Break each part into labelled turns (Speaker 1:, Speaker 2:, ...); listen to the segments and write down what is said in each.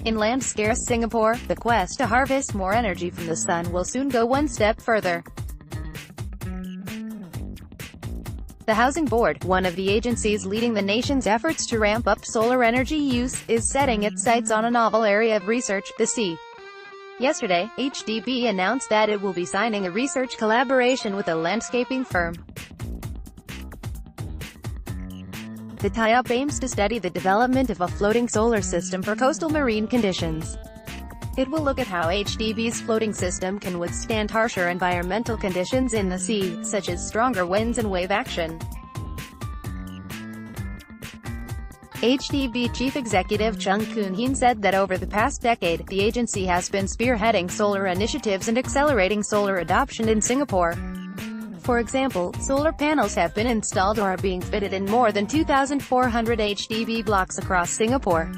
Speaker 1: In land-scarce Singapore, the quest to harvest more energy from the sun will soon go one step further. The Housing Board, one of the agencies leading the nation's efforts to ramp up solar energy use, is setting its sights on a novel area of research, the sea. Yesterday, HDB announced that it will be signing a research collaboration with a landscaping firm. The tie-up aims to study the development of a floating solar system for coastal marine conditions. It will look at how HDB's floating system can withstand harsher environmental conditions in the sea, such as stronger winds and wave action. HDB Chief Executive Chung Koon-heen said that over the past decade, the agency has been spearheading solar initiatives and accelerating solar adoption in Singapore. For example, solar panels have been installed or are being fitted in more than 2,400 HDB blocks across Singapore.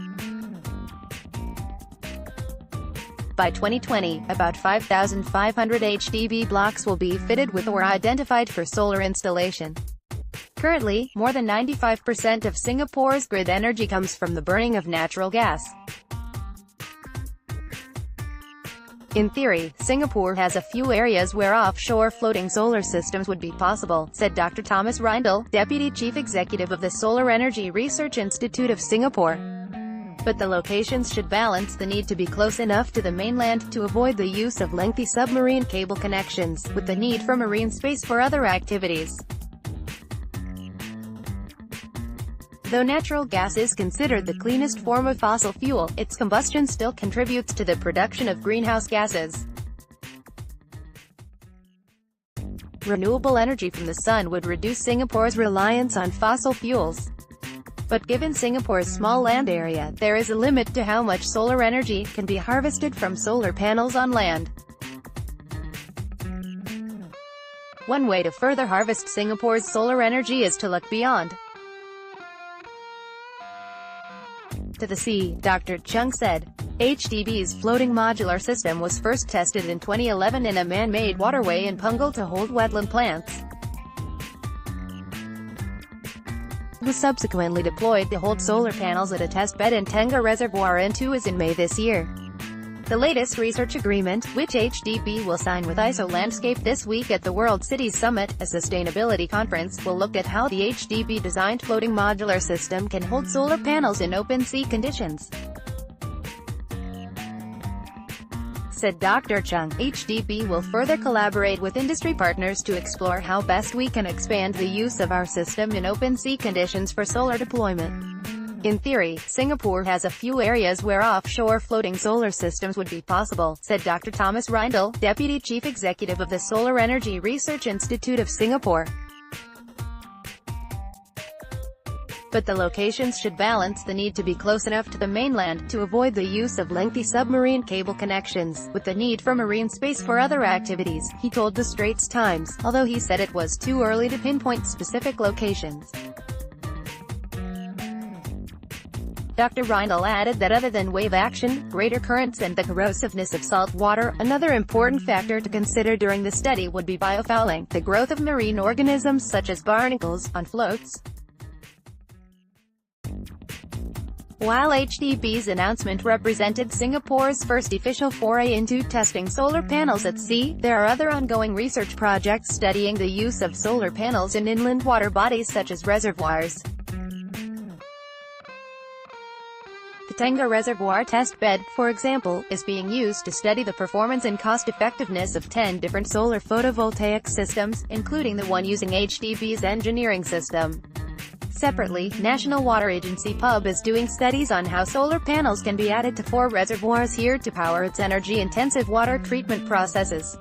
Speaker 1: By 2020, about 5,500 HDB blocks will be fitted with or identified for solar installation. Currently, more than 95% of Singapore's grid energy comes from the burning of natural gas. In theory, Singapore has a few areas where offshore floating solar systems would be possible, said Dr. Thomas Reindl, Deputy Chief Executive of the Solar Energy Research Institute of Singapore. But the locations should balance the need to be close enough to the mainland to avoid the use of lengthy submarine cable connections, with the need for marine space for other activities. Though natural gas is considered the cleanest form of fossil fuel, its combustion still contributes to the production of greenhouse gases. Renewable energy from the sun would reduce Singapore's reliance on fossil fuels. But given Singapore's small land area, there is a limit to how much solar energy can be harvested from solar panels on land. One way to further harvest Singapore's solar energy is to look beyond to the sea, Dr. Chung said. HDB's floating modular system was first tested in 2011 in a man-made waterway in Punggol to hold wetland plants. It was subsequently deployed to hold solar panels at a testbed in Tengah Reservoir in Tuas in May this year. The latest research agreement, which HDB will sign with ISO Landscape this week at the World Cities Summit, a sustainability conference, will look at how the HDB-designed floating modular system can hold solar panels in open sea conditions. Said Dr. Chung, HDB will further collaborate with industry partners to explore how best we can expand the use of our system in open sea conditions for solar deployment. In theory, Singapore has a few areas where offshore floating solar systems would be possible, said Dr. Thomas Reindl, Deputy Chief Executive of the Solar Energy Research Institute of Singapore. But the locations should balance the need to be close enough to the mainland to avoid the use of lengthy submarine cable connections, with the need for marine space for other activities, he told the Straits Times, although he said it was too early to pinpoint specific locations. Dr. Reindl added that other than wave action, greater currents and the corrosiveness of salt water, another important factor to consider during the study would be biofouling, the growth of marine organisms such as barnacles, on floats. While HDB's announcement represented Singapore's first official foray into testing solar panels at sea, there are other ongoing research projects studying the use of solar panels in inland water bodies such as reservoirs. The Tengah Reservoir test bed, for example, is being used to study the performance and cost-effectiveness of 10 different solar photovoltaic systems, including the one using HDB's engineering system. Separately, National Water Agency (PUB) is doing studies on how solar panels can be added to 4 reservoirs here to power its energy-intensive water treatment processes.